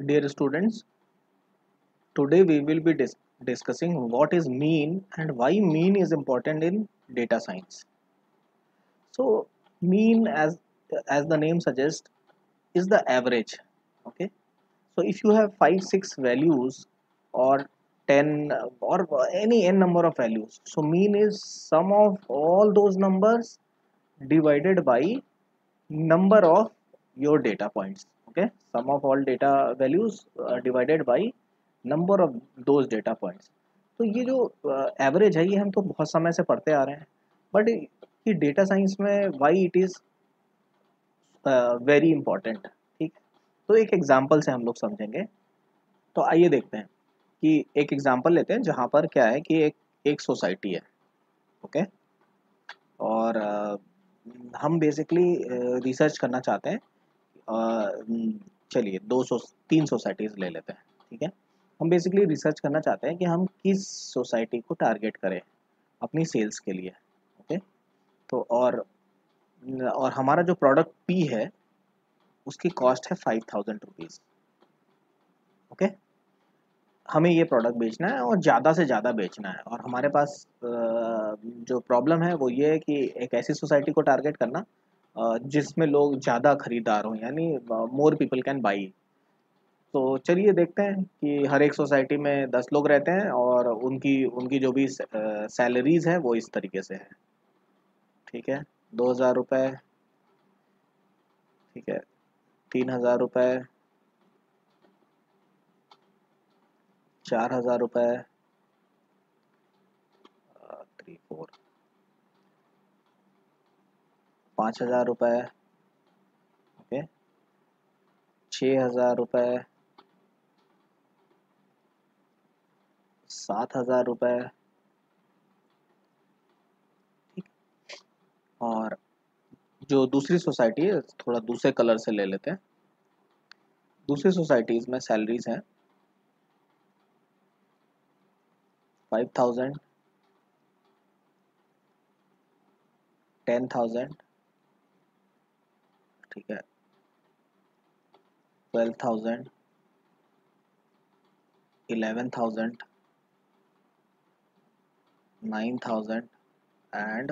Dear students, today we will be discussing what is mean and why mean is important in data science. So, mean as the name suggests is the average. Okay. So, if you have 5, 6 values or 10 or any n number of values, so mean is sum of all those numbers divided by number of your data points. Okay, sum of all data values divided by number of those data points. तो ये जो average है ये हम तो बहुत समय से पढ़ते आ रहे हैं, बट ये डेटा साइंस में why it is very important. ठीक, तो एक एग्जांपल से हम लोग समझेंगे. तो आइए देखते हैं कि एक एग्जांपल लेते हैं जहाँ पर क्या है कि एक सोसाइटी है. ओके, और हम बेसिकली रिसर्च करना चाहते हैं. चलिए 3 सोसाइटीज़ ले लेते हैं. ठीक है, हम बेसिकली रिसर्च करना चाहते हैं कि हम किस सोसाइटी को टारगेट करें अपनी सेल्स के लिए. ओके, तो और हमारा जो प्रोडक्ट पी है उसकी कॉस्ट है 5000 रुपीज़. ओके, हमें ये प्रोडक्ट बेचना है और ज़्यादा से ज़्यादा बेचना है, और हमारे पास जो प्रॉब्लम है वो ये है कि एक ऐसी सोसाइटी को टारगेट करना जिसमें लोग ज़्यादा खरीदार हों, यानी मोर पीपल कैन बाई. तो चलिए देखते हैं कि हर एक सोसाइटी में 10 लोग रहते हैं और उनकी उनकी जो भी सैलरीज है वो इस तरीके से है. ठीक है, 2000 रुपये. ठीक है, 3000 रुपये, 4000 रुपये, 3 4 5000 रुपये. ओके, 6000 रुपये, 7000 रुपये. ठीक, और जो दूसरी सोसाइटी है थोड़ा दूसरे कलर से ले लेते हैं. दूसरी सोसाइटीज़ में सैलरीज हैं 5000, 10,000. ठीक है, 12,000, 11,000, 9,000 एंड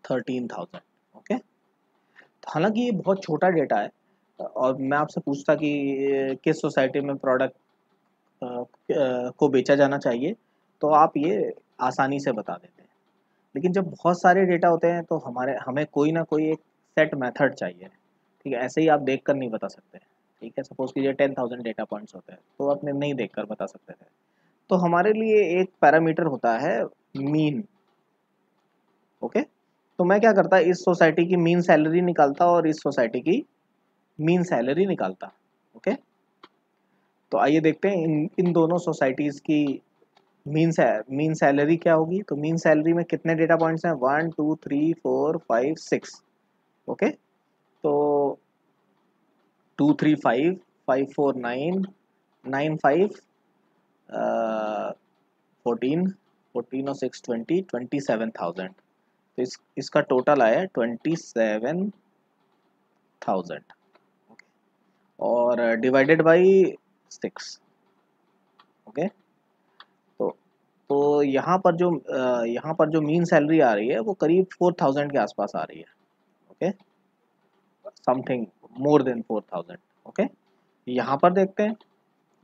13,000. ओके, हालांकि ये बहुत छोटा डेटा है, और मैं आपसे पूछता कि किस सोसाइटी में प्रोडक्ट को बेचा जाना चाहिए तो आप ये आसानी से बता देते हैं. लेकिन जब बहुत सारे डेटा होते हैं तो हमें कोई ना कोई एक सेट मेथड चाहिए. ठीक है, ऐसे ही आप देख कर नहीं बता सकते. ठीक है, सपोज कीजिए 10,000 डेटा पॉइंट्स होते हैं तो आपने नहीं देख कर बता सकते थे. तो हमारे लिए एक पैरामीटर होता है मीन. ओके, तो मैं क्या करता, इस सोसाइटी की मीन सैलरी निकालता और इस सोसाइटी की मीन सैलरी निकालता. ओके, तो आइए देखते हैं इन दोनों सोसाइटीज़ की मीन सैलरी क्या होगी. तो मीन सैलरी में कितने डेटा पॉइंट्स हैं, 1 2 3 4 5 6. ओके, तो 2 3 5 5 4 9 9 5 14 14 और 6 20 27,000. तो इसका टोटल आया 27,000. ओके, और डिवाइडेड बाई 6. ओके, तो यहाँ पर जो मीन सैलरी आ रही है वो करीब 4,000 के आसपास आ रही है. Okay, something more than 4,000. Okay, यहाँ पर देखते हैं,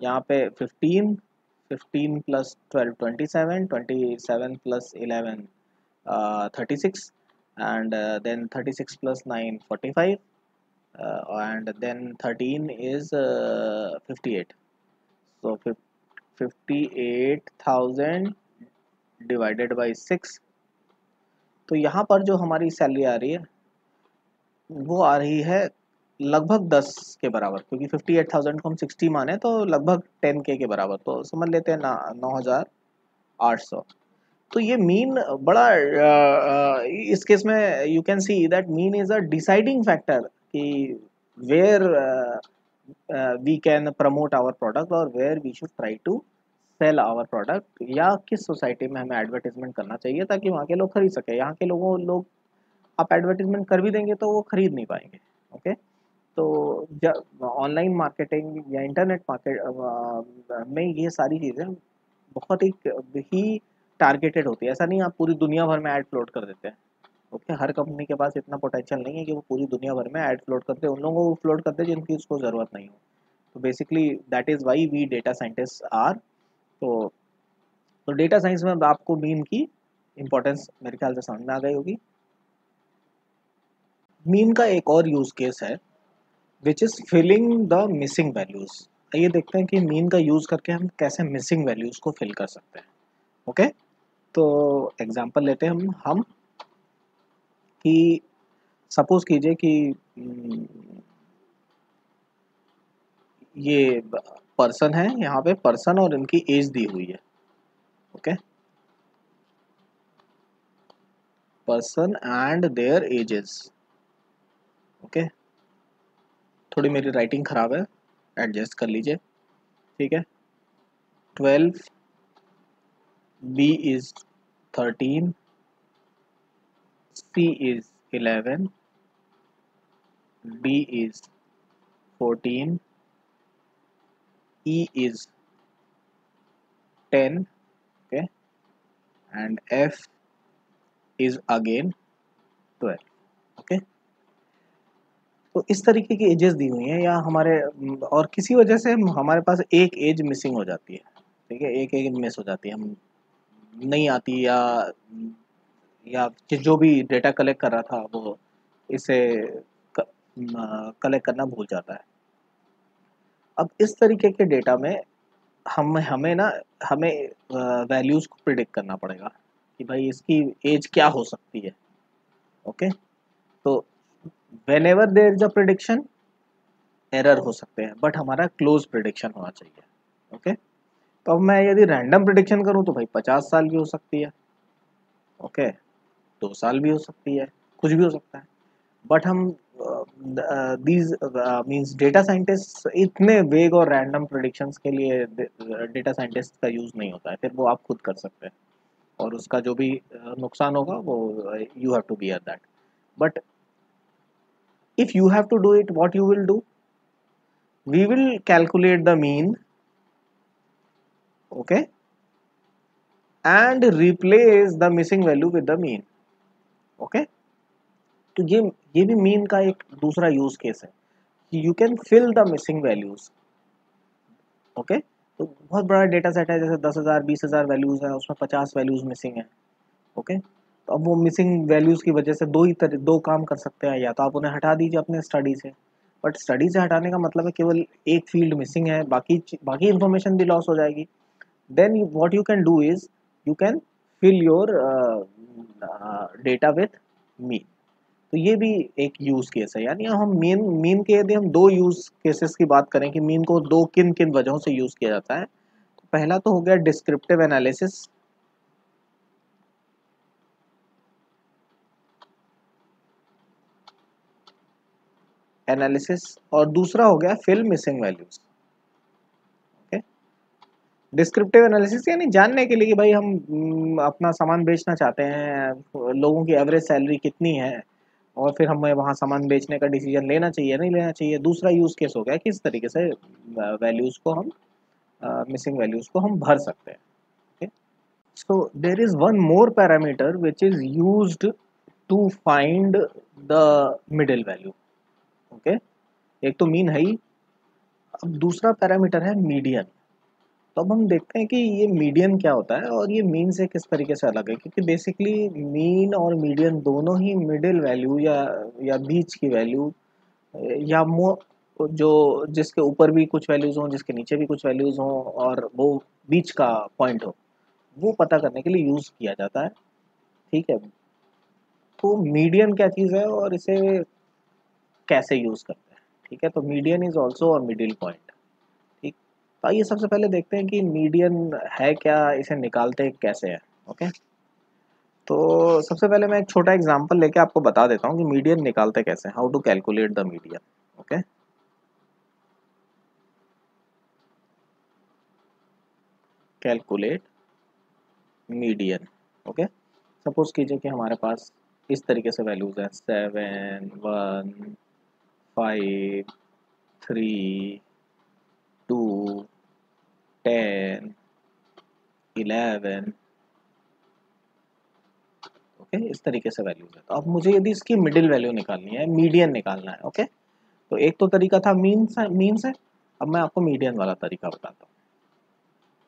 यहाँ पे 15 15 plus 12 27 27 plus 11 36 and then 36 plus 9 45 and then 13 is 58. So 58,000 divided by 6. तो यहाँ पर जो हमारी सैलरी आ रही है वो आ रही है लगभग 10 के बराबर, क्योंकि 58,000 को हम 60 माने तो लगभग 10K के बराबर, तो समझ लेते हैं ना 9,800. तो ये मीन बड़ा इस केस में you can see that mean is a deciding factor कि where we can promote our product और where we should try to sell our product, या किस सोसाइटी में हमें एडवर्टीजमेंट करना चाहिए ताकि वहाँ के लोग खरीद सके. यहाँ के लोग आप एडवर्टीजमेंट कर भी देंगे तो वो खरीद नहीं पाएंगे. ओके, तो ऑनलाइन मार्केटिंग या इंटरनेट मार्केट में ये सारी चीज़ें बहुत ही टारगेटेड होती है। ऐसा नहीं आप पूरी दुनिया भर में ऐड फ्लोट कर देते हैं। ओके, हर कंपनी के पास इतना पोटेंशियल नहीं है कि वो पूरी दुनिया भर में ऐड फ्लोट करते, उन लोगों को फ्लोट करते जिनकी उसको ज़रूरत नहीं हो। तो basically that is why we data scientist are. तो डेटा साइंस में अब आपको मीन की इम्पोर्टेंस मेरे ख्याल से समझ में आ गई होगी। मीन का एक और यूज़ केस है which is filling the missing values. आइए देखते हैं कि मीन का यूज़ करके हम कैसे मिसिंग वैल्यूज़ को फिल कर सकते हैं। ओके, तो एग्जांपल लेते हैं हम कि सपोज कीजिए कि ये पर्सन है, यहाँ पे पर्सन और इनकी एज दी हुई है। Okay, person and there edges. Okay, थोड़ी मेरी राइटिंग ख़राब है, एडजस्ट कर लीजिए। ठीक है, 12, B is 13, C is 11, D is 14, E is 10, okay, and F is again 12, okay। तो इस तरीके की एजेस दी हुई हैं या हमारे और किसी वजह से हमारे पास एक एज मिसिंग हो जाती है। ठीक है, एक एज मिस हो जाती है, हम नहीं आती या जो भी डेटा कलेक्ट कर रहा था वो इसे कलेक्ट करना भूल जाता है। अब इस तरीके के डेटा में हमें ना हमें वैल्यूज़ को प्रिडिक्ट करना पड़ेगा कि भाई इसकी एज क्या हो सकती है। ओके, तो whenever there is a prediction error हो सकते हैं, बट हमारा क्लोज प्रिडिक्शन होना चाहिए। ओके, तो अब मैं यदि रैंडम प्रिडिक्शन करूं तो भाई 50 साल भी हो सकती है। ओके, 2 साल भी हो सकती है, कुछ भी हो सकता है। बट हम दीज मींस डेटा साइंटिस्ट इतने वेग और रैंडम प्रिडिक्शंस के लिए डेटा साइंटिस्ट का यूज़ नहीं होता है, फिर वो आप खुद कर सकते हैं और उसका जो भी नुकसान होगा वो you have to bear that. But if you have to do it, what you will do, we will calculate the mean, okay, and replace the missing value with the mean। okay, तो ये भी mean का एक दूसरा use case है कि you can fill the missing values. Okay, तो बहुत बड़ा डेटा सेट है, जैसे 10,000 20,000 वैल्यूज है, उसमें 50 वैल्यूज मिसिंग है। ओके, तो अब वो मिसिंग वैल्यूज की वजह से दो काम कर सकते हैं, या तो आप उन्हें हटा दीजिए अपने स्टडी से। बट स्टडी से हटाने का मतलब है केवल एक फील्ड मिसिंग है, बाकी इंफॉर्मेशन भी लॉस हो जाएगी। then what you can do is you can fill your data with mean। तो ये भी एक यूज केस है, यानी हम मीन के यदि हम दो यूज केसेस की बात करें कि मीन को दो किन किन वजहों से यूज किया जाता है, तो पहला तो हो गया डिस्क्रिप्टिव एनालिसिस और दूसरा हो गया fill missing values. Descriptive analysis यानी जानने के लिए कि भाई हम अपना सामान बेचना चाहते हैं, लोगों की एवरेज सैलरी कितनी है, और फिर हमें वहाँ सामान बेचने का डिसीजन लेना चाहिए नहीं लेना चाहिए। दूसरा यूज़ केस हो गया किस तरीके से वैल्यूज़ को हम मिसिंग वैल्यूज़ को हम भर सकते हैं। Okay, so there is one more parameter which is used to find the middle value. Okay, एक तो मीन है ही, अब दूसरा पैरामीटर है मीडियन। तो अब हम देखते हैं कि ये मीडियन क्या होता है और ये मीन से किस तरीके से अलग है, क्योंकि बेसिकली मीन और मीडियन दोनों ही मिडिल वैल्यू या बीच की वैल्यू या जो जिसके ऊपर भी कुछ वैल्यूज हों जिसके नीचे भी कुछ वैल्यूज हों और वो बीच का पॉइंट हो, वो पता करने के लिए यूज़ किया जाता है। ठीक है, तो मीडियन क्या चीज़ है और इसे कैसे यूज़ करते हैं। ठीक है, तो median is also a middle point. ठीक, तो आइए सबसे पहले देखते हैं कि मीडियन है क्या, इसे निकालते कैसे हैं। ओके, तो सबसे पहले मैं एक छोटा एग्जांपल लेके आपको बता देता हूँ कि मीडियन निकालते कैसे, how to calculate the median. Okay, calculate median. Okay, suppose कीजिए कि हमारे पास इस तरीके से वैल्यूज हैं 7, 1, 5, 3, 2, 10, 11। ओके, इस तरीके से वैल्यूज है। तो अब मुझे यदि इसकी मिडिल वैल्यू निकालनी है, मीडियन निकालना है। ओके, तो एक तो तरीका था मीन से, अब मैं आपको मीडियन वाला तरीका बताता हूँ।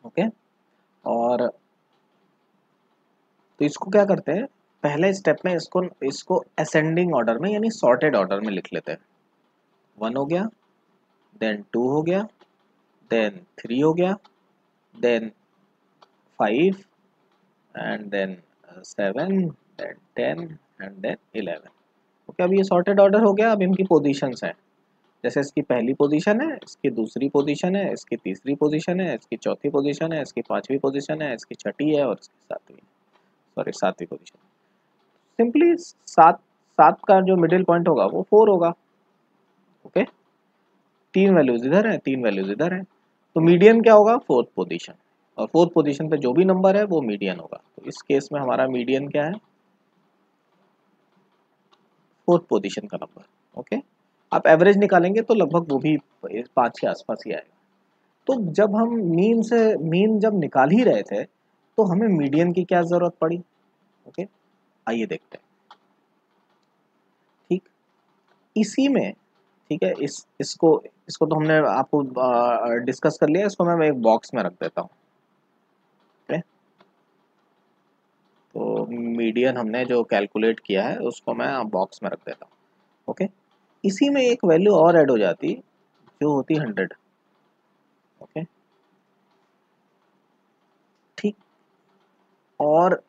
ओके, और तो इसको क्या करते हैं, पहले स्टेप में इसको इसको असेंडिंग ऑर्डर में यानी सॉर्टेड ऑर्डर में लिख लेते हैं। 1 हो गया, देन 2 हो गया, देन 3 हो गया, then 5, and then 7, then 10 and then 11। Okay, अब ये सॉर्टेड ऑर्डर हो गया। अब इनकी पोजीशंस हैं, जैसे इसकी पहली पोजीशन है, इसकी दूसरी पोजीशन है, इसकी तीसरी पोजीशन है, इसकी चौथी पोजीशन है, इसकी पांचवी पोजीशन है, इसकी छठी है और इसकी सातवीं पोजीशन। सिंपली सात सात का जो मिडिल पॉइंट होगा वो 4 होगा। ओके, 3 वैल्यूज इधर है, 3 वैल्यूज इधर है, तो मीडियन क्या होगा, 4th पोजीशन, और 4th पोजीशन पे जो भी नंबर है वो मीडियन होगा। तो इस केस में हमारा मीडियन क्या है, 4th पोजीशन का नंबर। ओके, आप एवरेज निकालेंगे तो लगभग वो भी 5 के आसपास ही आएगा। तो जब हम मीन जब निकाल ही रहे थे तो हमें मीडियन की क्या जरूरत पड़ी। ओके, आइए देखते हैं। ठीक, इसी में, ठीक है, इसको इसको तो हमने आपको डिस्कस कर लिया, इसको मैं एक बॉक्स में रख देता हूँ। ओके, तो मीडियन हमने जो कैलकुलेट किया है उसको मैं बॉक्स में रख देता हूँ। ओके, इसी में एक वैल्यू और ऐड हो जाती जो होती 100। ओके, ठीक, और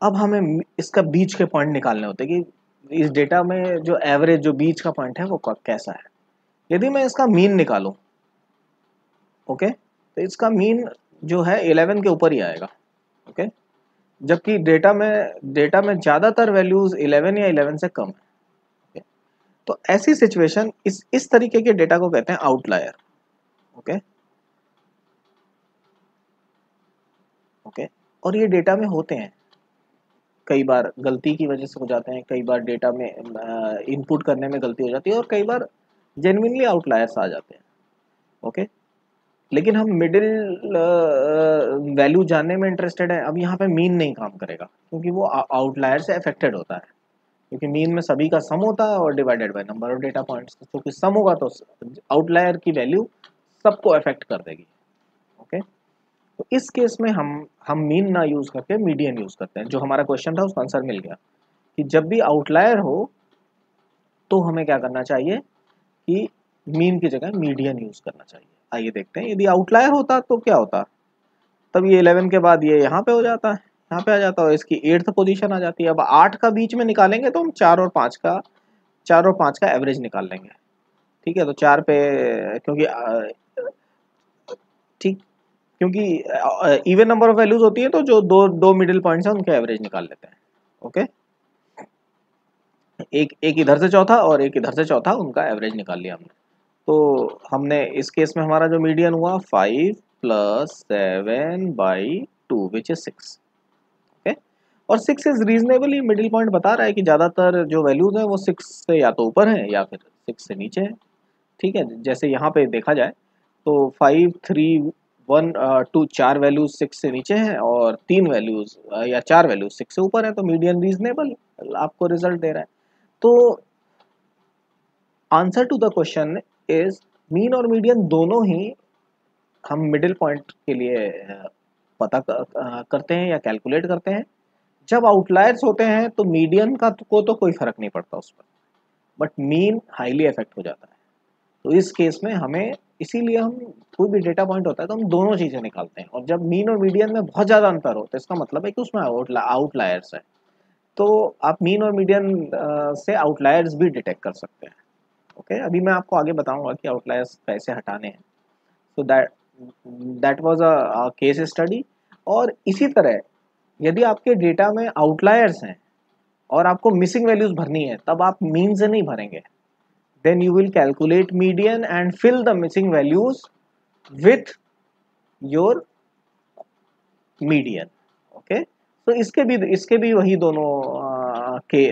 अब हमें इसका बीच के पॉइंट निकालने होते हैं कि इस डेटा में जो एवरेज जो बीच का पॉइंट है वो कैसा है। यदि मैं इसका मीन निकालूं, ओके, तो इसका मीन जो है 11 के ऊपर ही आएगा। ओके, जबकि डेटा में ज़्यादातर वैल्यूज 11 या 11 से कम है। ओके, तो ऐसी सिचुएशन, इस तरीके के डेटा को कहते हैं आउटलायर। ओके, ओके, और ये डेटा में होते हैं, कई बार गलती की वजह से हो जाते हैं, कई बार डेटा में इनपुट करने में गलती हो जाती है, और कई बार जेन्युइनली आउटलायर्स आ जाते हैं। ओके, लेकिन हम मिडिल वैल्यू जानने में इंटरेस्टेड है। अब यहाँ पे मीन नहीं काम करेगा क्योंकि वो आउटलायर से अफेक्टेड होता है, क्योंकि मीन में सभी का सम होता है और divided by number of data points, क्योंकि सम होगा तो आउटलायर की वैल्यू सबको अफेक्ट कर देगी। ओके, तो इस केस में हम मीन ना यूज करके मीडियन यूज करते हैं। जो हमारा क्वेश्चन था उसका आंसर मिल गया कि जब भी आउटलायर हो तो हमें क्या करना चाहिए कि मीन की जगह मीडियन यूज करना चाहिए। आइए देखते हैं, यदि आउटलायर होता तो क्या होता, तब ये 11 के बाद ये यहाँ पे हो जाता है, यहाँ पे आ जाता है, और इसकी 8th पोजीशन आ जाती है। अब 8 का बीच में निकालेंगे तो हम 4 और 5 का एवरेज निकाल लेंगे। ठीक है, तो 4 पे, क्योंकि ठीक, क्योंकि इवन नंबर ऑफ वैल्यूज होती है तो जो दो दो मिडिल पॉइंट्स हैं उनके एवरेज निकाल लेते हैं। ओके, एक एक इधर से चौथा और एक इधर से चौथा, उनका एवरेज निकाल लिया हमने। तो हमने इस केस में हमारा जो मीडियन हुआ 5 + 7/2 विच इज 6। ओके, और 6 इज रीजनेबली मिडिल पॉइंट बता रहा है कि ज़्यादातर जो वैल्यूज हैं वो 6 से या तो ऊपर हैं या फिर 6 से नीचे है। ठीक है, जैसे यहाँ पे देखा जाए तो 5, 3, 1, 2 4 वैल्यूज 6 से नीचे हैं और 3 वैल्यूज या 4 वैल्यूज 6 से ऊपर है, तो मीडियन रीजनेबल आपको रिजल्ट दे रहा है। तो answer to the question is mean और मीडियन दोनों ही हम मिडिल पॉइंट के लिए पता करते हैं या कैलकुलेट करते हैं। जब आउटलायर्स होते हैं तो मीडियन का को तो कोई फर्क नहीं पड़ता उस पर, बट मीन हाईली इफेक्ट हो जाता है। तो इस केस में हमें, इसीलिए हम कोई भी डेटा पॉइंट होता है तो हम दोनों चीज़ें निकालते हैं, और जब मीन और मीडियन में बहुत ज़्यादा अंतर हो तो इसका मतलब है कि उसमें आउटलायर्स है। तो आप मीन और मीडियन से आउटलायर्स भी डिटेक्ट कर सकते हैं। ओके, अभी मैं आपको आगे बताऊंगा कि आउटलायर्स कैसे हटाने हैं। तो that was a case study. और इसी तरह यदि आपके डेटा में आउटलायर्स हैं और आपको मिसिंग वैल्यूज भरनी है, तब आप मीन से नहीं भरेंगे, then you will calculate median and fill the missing values with your median. Okay, तो इसके भी वही दोनों के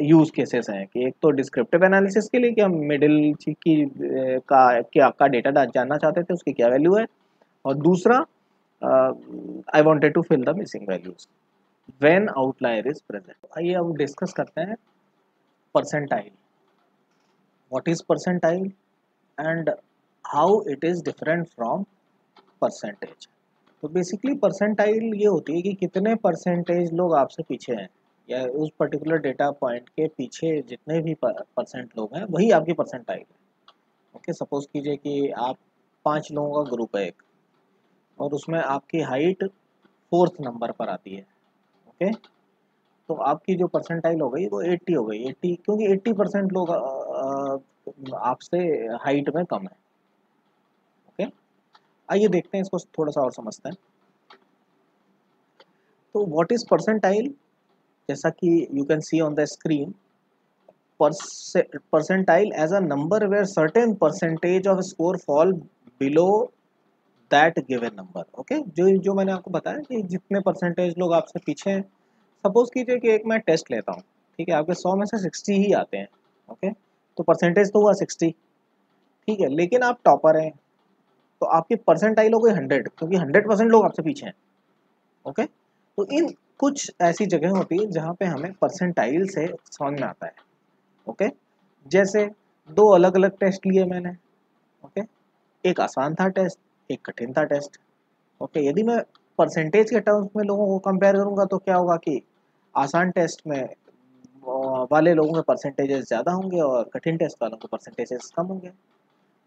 यूज केसेस हैं कि एक तो डिस्क्रिप्टिव एनालिसिस के लिए कि हम मिडिल की का डेटा जानना चाहते थे, उसकी क्या वैल्यू है, और दूसरा I wanted to fill the missing values when outlier is present. आइए अब डिस्कस करते हैं percentile. What is percentile and how it is different from percentage. तो बेसिकली परसेंटाइल ये होती है कि कितने परसेंटेज लोग आपसे पीछे हैं, या उस पर्टिकुलर डेटा पॉइंट के पीछे जितने भी परसेंट लोग हैं वही आपकी परसेंटाइल है। ओके, सपोज कीजिए कि आप 5 लोगों का ग्रुप है एक, और उसमें आपकी हाइट 4th नंबर पर आती है। ओके, तो आपकी जो परसेंटाइल हो गई वो 80 हो गई। 80 क्योंकि 80% लोग आपसे हाइट में कम है। ओके, आइए देखते हैं इसको थोड़ा सा और समझते हैं। तो व्हाट इज परसेंटाइल, जैसा कि you can C on the screen, percentile as a number where certain percentage of score fall below that given number। Okay, जो मैंने आपको बताया कि जितने परसेंटेज लोग आपसे पीछे हैं। सपोज कीजिए कि एक मैं टेस्ट लेता हूँ, ठीक है, आपके 100 में से 60 ही आते हैं। ओके, तो परसेंटेज तो हुआ 60, ठीक है, लेकिन आप टॉपर हैं तो आपकी परसेंटाइल हो गई 100, क्योंकि 100% लोग आपसे पीछे हैं। ओके, तो इन कुछ ऐसी जगह होती है जहाँ पे हमें परसेंटाइल से समझ में आता है। ओके, जैसे 2 अलग अलग टेस्ट लिए मैंने। ओके, एक आसान था टेस्ट, एक कठिन था टेस्ट। ओके, यदि मैं परसेंटेज के टर्म्स में लोगों को कंपेयर करूंगा तो क्या होगा कि आसान टेस्ट में वाले लोगों के परसेंटेजेस ज़्यादा होंगे और कठिन टेस्ट वालों के परसेंटेजेस कम होंगे।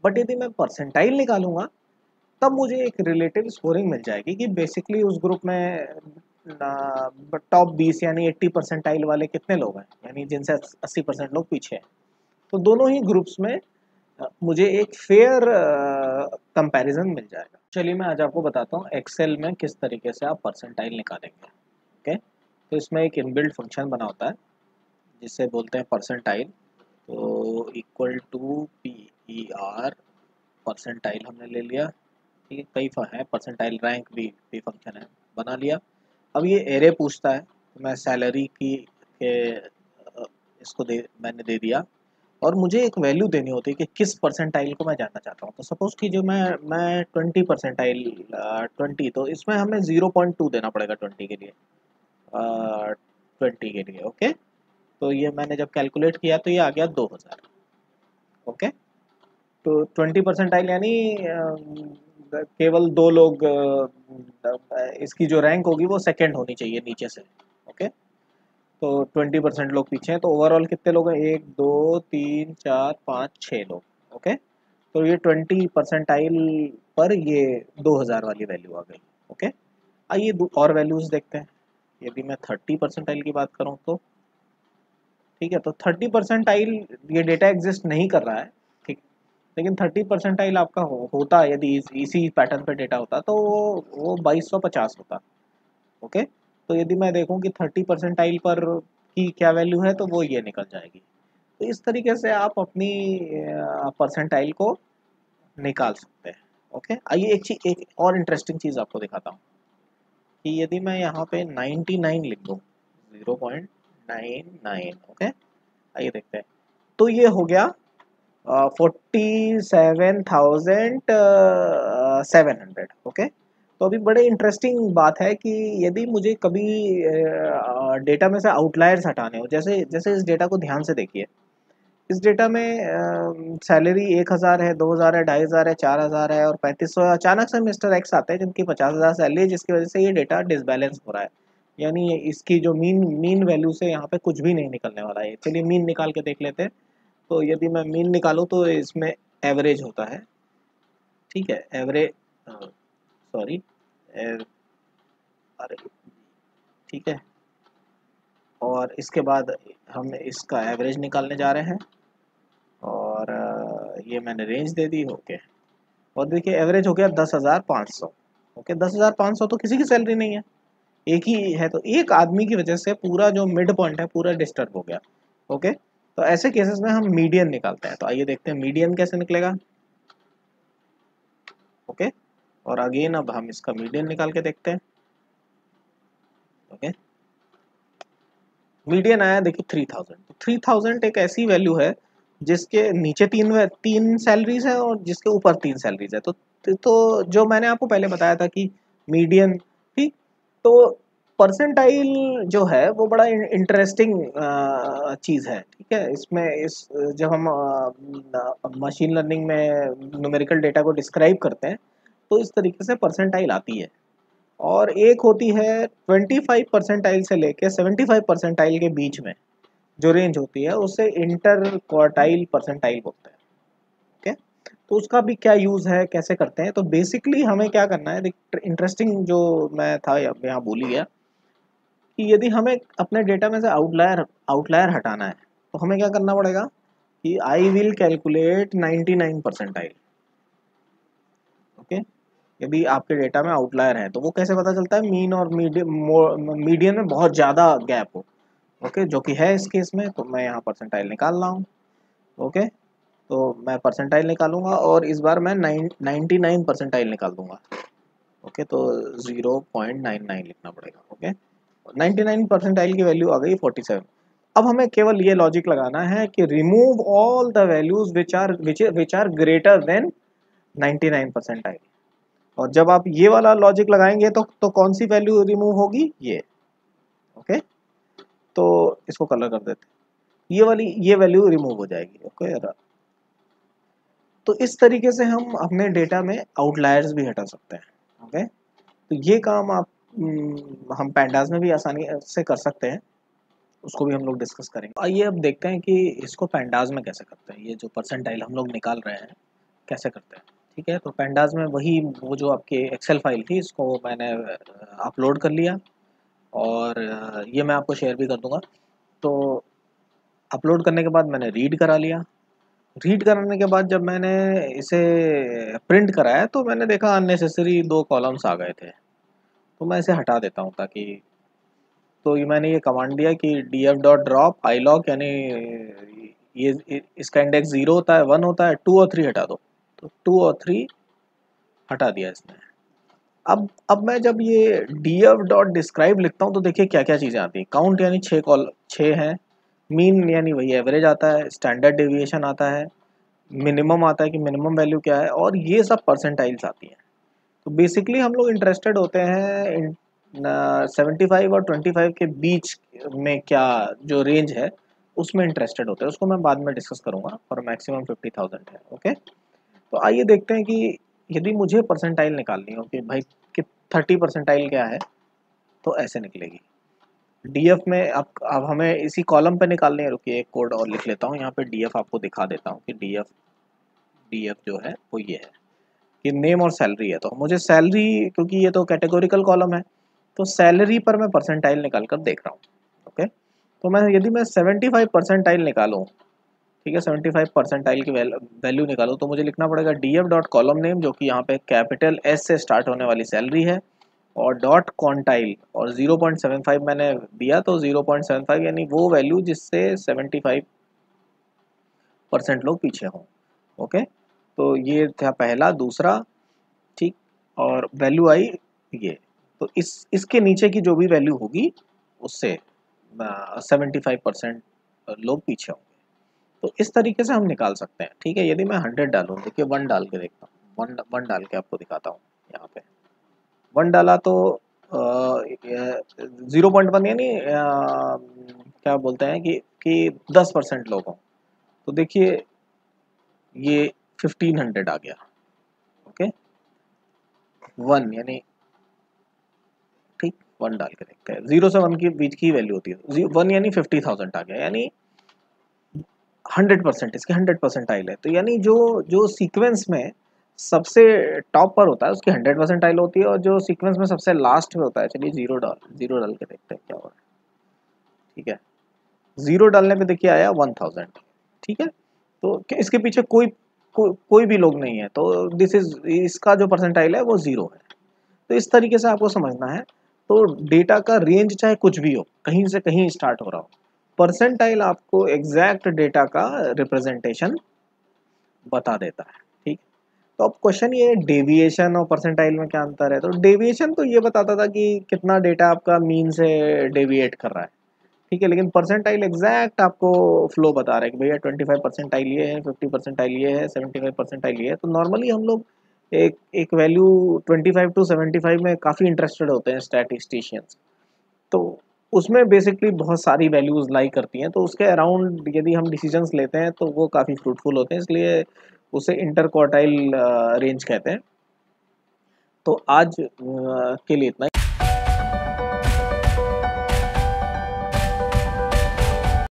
बट यदि मैं परसेंटाइल निकालूंगा तब मुझे एक रिलेटिव स्कोरिंग मिल जाएगी कि बेसिकली उस ग्रुप में टॉप 20 यानी 80 परसेंटाइल वाले कितने लोग हैं, यानी जिनसे 80% लोग पीछे हैं। तो दोनों ही ग्रुप्स में मुझे एक फेयर कंपैरिजन मिल जाएगा। चलिए मैं आज आपको बताता हूँ एक्सेल में किस तरीके से आप परसेंटाइल निकालेंगे। ओके, तो इसमें एक इनबिल्ट फंक्शन बना होता है जिसे बोलते हैं परसेंटाइल। तो इक्वल टू PER परसेंटाइल हमने ले लिया। ठीक है, कई है परसेंटाइल रैंक भी फंक्शन है, बना लिया। अब ये एरे पूछता है, तो मैं सैलरी की इसको मैंने दे दिया, और मुझे एक वैल्यू देनी होती है कि किस परसेंटाइल को मैं जानना चाहता हूँ। तो सपोज कीजिए मैं 20 परसेंटाइल 20, तो इसमें हमें 0.2 देना पड़ेगा 20 के लिए। 20 के लिए ओके, तो ये मैंने जब कैलकुलेट किया तो ये आ गया 2000। ओके, तो 20 परसेंटाइल यानी केवल 2 लोग इसकी जो रैंक होगी वो सेकंड होनी चाहिए नीचे से। ओके, तो 20% लोग पीछे हैं, तो ओवरऑल कितने लोग हैं, 1 2 3 4 5 6 लोग। ओके, तो ये 20 परसेंटाइल पर ये 2000 वाली वैल्यू आ गई। ओके, आइए और वैल्यूज देखते हैं। यदि मैं 30 परसेंटाइल की बात करूं तो ठीक है, तो 30 परसेंटाइल ये डेटा एग्जिस्ट नहीं कर रहा है, ठीक, लेकिन 30 परसेंटाइल आपका होता यदि इसी पैटर्न पे डेटा होता तो वो 2250 होता। ओके, तो यदि मैं देखूं कि 30 परसेंटाइल पर की क्या वैल्यू है तो वो ये निकल जाएगी। तो इस तरीके से आप अपनी परसेंटाइल को निकाल सकते हैं। ओके, आइए एक और इंटरेस्टिंग चीज़ आपको दिखाता हूँ कि यदि मैं यहाँ पे 99 लिख दूँ, 0.99। ओके, आइए देखते हैं, तो ये हो गया 47,700। ओके, तो अभी बड़े इंटरेस्टिंग बात है कि यदि मुझे कभी डेटा में से आउटलायर्स हटाने हो, जैसे जैसे इस डेटा को ध्यान से देखिए, इस डेटा में सैलरी 1000 है, 2000 है, 2500 है, 4000 है और 3500 है। अचानक से मिस्टर एक्स आते हैं जिनकी 50,000 सैलरी है, जिसकी वजह से ये डेटा डिसबैलेंस हो रहा है, यानी इसकी जो मीन वैल्यू से यहाँ पे कुछ भी नहीं निकलने वाला है। चलिए मीन निकाल के देख लेते हैं। तो यदि मैं मीन निकालूँ तो इसमें एवरेज होता है, ठीक है, एवरेज, सॉरी, अरे ठीक है, और इसके बाद हम इसका एवरेज निकालने जा रहे हैं, और ये मैंने रेंज दे दी। ओके, और देखिए एवरेज हो गया 10,500। ओके, 10,500 तो किसी की सैलरी नहीं है, एक ही है, तो एक आदमी की वजह से पूरा जो मिड पॉइंट है पूरा डिस्टर्ब हो गया। ओके, तो ऐसे केसेस में हम मीडियन निकालते हैं। तो आइए देखते हैं मीडियन कैसे निकलेगा। ओके, और अगेन अब हम इसका मीडियन निकाल के देखते हैं। ओके, मीडियन आया देखिए 3000। तो 3000 एक ऐसी वैल्यू है जिसके नीचे तीन सैलरीज है और जिसके ऊपर तीन सैलरीज है। तो जो मैंने आपको पहले बताया था कि मीडियन, ठीक। तो परसेंटाइल जो है वो बड़ा इंटरेस्टिंग चीज़ है, ठीक है। इसमें जब हम मशीन लर्निंग में न्यूमेरिकल डेटा को डिस्क्राइब करते हैं तो इस तरीके से परसेंटाइल आती है। और एक होती है 25 परसेंटाइल से लेके 75 परसेंटाइल के बीच में जो रेंज होती है उसे इंटर क्वार्टाइल परसेंटाइल बोलते हैं। ओके, तो उसका भी क्या यूज़ है, कैसे करते हैं। तो बेसिकली हमें क्या करना है, इंटरेस्टिंग जो मैं था यहाँ भूल ही गया कि यदि हमें अपने डेटा में से आउटलायर हटाना है तो हमें क्या करना पड़ेगा कि I will calculate 99 percentile. Okay, यदि आपके डेटा में आउटलायर है तो वो कैसे पता चलता है, मीन और मीडियन में बहुत ज़्यादा गैप हो। ओके, जो कि है इस केस में, तो मैं यहाँ परसेंटाइल निकाल रहा हूँ। ओके, तो मैं परसेंटाइल निकालूंगा और इस बार मैं 99 परसेंटाइल निकाल दूंगा। ओके, तो 0.99 लिखना पड़ेगा। ओके, 99 परसेंटाइल की वैल्यू आ गई 47। अब हमें केवल ये लॉजिक लगाना है कि remove all the values which are greater than 99 percentile. और जब आप ये वाला लॉजिक लगाएंगे तो कौन सी वैल्यू रिमूव होगी, ये। ओके, तो इसको कलर कर देते हैं, ये वैल्यू रिमूव हो जाएगी। ओके, तो इस तरीके से हम अपने डेटा में आउटलायर्स भी हटा सकते हैं। ओके, तो ये काम हम पैंडास में भी आसानी से कर सकते हैं, उसको भी हम लोग डिस्कस करेंगे। आइए अब देखते हैं कि इसको पैंडास में कैसे करते हैं, ये जो परसेंटाइल हम लोग निकाल रहे हैं कैसे करते हैं। ठीक है, तो पैंडास में वो जो आपके एक्सेल फाइल थी इसको मैंने अपलोड कर लिया और ये मैं आपको शेयर भी कर दूंगा। तो अपलोड करने के बाद मैंने रीड करा लिया। रीड कराने के बाद जब मैंने इसे प्रिंट कराया तो मैंने देखा अननेसेसरी 2 कॉलम्स आ गए थे, तो मैं इसे हटा देता हूँ ताकि। तो मैंने ये कमांड दिया कि df dot drop I log, यानी ये इसका इंडेक्स 0 होता है, 1 होता है, 2 और 3 हटा दो। तो 2 और 3 हटा दिया इसने। अब मैं जब ये df डॉट डिस्क्राइब लिखता हूँ तो देखिए क्या क्या चीज़ें आती हैं। काउंट यानी 6 हैं, मीन यानी वही एवरेज आता है, स्टैंडर्ड डेविएशन आता है, मिनिमम आता है कि मिनिमम वैल्यू क्या है, और ये सब परसेंटाइल्स आती हैं। तो बेसिकली हम लोग इंटरेस्टेड होते हैं 75 और 25 के बीच में, क्या जो रेंज है उसमें इंटरेस्टेड होते हैं। उसको मैं बाद में डिस्कस करूंगा, और मैक्सिमम 50,000 है। ओके, तो आइए देखते हैं कि यदि मुझे परसेंटाइल निकालनी हो कि भाई कि 30 परसेंटाइल क्या है, तो ऐसे निकलेगी। डीएफ में अब हमें इसी कॉलम पे निकालनी है। रुकिए एक कोड और लिख लेता हूँ यहाँ पे, डीएफ आपको दिखा देता हूँ कि डीएफ डीएफ जो है वो ये है कि नेम और सैलरी है। तो मुझे सैलरी, क्योंकि ये तो कैटेगोरिकल कॉलम है, तो सैलरी पर मैं परसेंटाइल निकाल कर देख रहा हूँ। ओके, तो यदि मैं 75 परसेंटाइल निकालूँ, ठीक है, 75 परसेंटाइल की वैल्यू निकालूँ, तो मुझे लिखना पड़ेगा डीएफ डॉट कॉलम नेम, जो कि यहाँ पे कैपिटल एस से स्टार्ट होने वाली सैलरी है, और डॉट क्वांटाइल, और 0.75 मैंने दिया, तो 0.75 यानी वो वैल्यू जिससे 75% लोग पीछे हों। ओके, तो ये था पहला। दूसरा, ठीक, और वैल्यू आई ये, तो इसके नीचे की जो भी वैल्यू होगी उससे 75% लोग पीछे होंगे। तो इस तरीके से हम निकाल सकते हैं। ठीक है, यदि मैं 100 डालूँ, देखिए 1 डाल के देखता हूँ, 1 डाल के आपको दिखाता हूँ। यहाँ पे 1 डाला तो 0.1 यानी क्या बोलते हैं कि 10% लोग हों। तो देखिए ये 1500 आ गया। ओके, 1 यानी, ठीक, 1 डाल के देखते हैं। 0 से 1 के बीच की वैल्यू होती है। 1 यानी 50,000 आ गया, यानी 100%, इसके 100% आइल है। तो यानी जो जो सीक्वेंस में सबसे टॉप पर होता है उसकी 100% होती है, और जो सीक्वेंस में सबसे लास्ट में होता है, चलिए 0 डाल के देखते हैं क्या हो रहा है। ठीक है, 0 डालने पे देखिए आया 1000। ठीक है, तो इसके पीछे कोई भी लोग नहीं है, तो इसका जो परसेंटाइल है वो 0 है। तो इस तरीके से आपको समझना है। तो डेटा का रेंज चाहे कुछ भी हो, कहीं से कहीं स्टार्ट हो रहा हो, परसेंटाइल आपको एग्जैक्ट डेटा का रिप्रेजेंटेशन बता देता है। ठीक, तो अब क्वेश्चन ये है, डेविएशन और परसेंटाइल में क्या अंतर है। तो डेविएशन तो ये बताता था कि कितना डेटा आपका मीन से डेविएट कर रहा है, ठीक है, लेकिन परसेंटाइल एग्जैक्ट आपको फ्लो बता रहा है कि भैया 25 परसेंटाइल ये है, 50 परसेंटाइल ये है, 75 परसेंटाइल ये है। तो नॉर्मली हम लोग एक एक वैल्यू 25 टू 75 में काफ़ी इंटरेस्टेड होते हैं स्टैटिस्टिशियंस। तो उसमें बेसिकली बहुत सारी वैल्यूज़ लाई करती हैं, तो उसके अराउंड यदि हम डिसीजंस लेते हैं तो वो काफ़ी फ्रूटफुल होते हैं, इसलिए उसे इंटर क्वार्टाइल रेंज कहते हैं। तो आज के लिए इतना ही।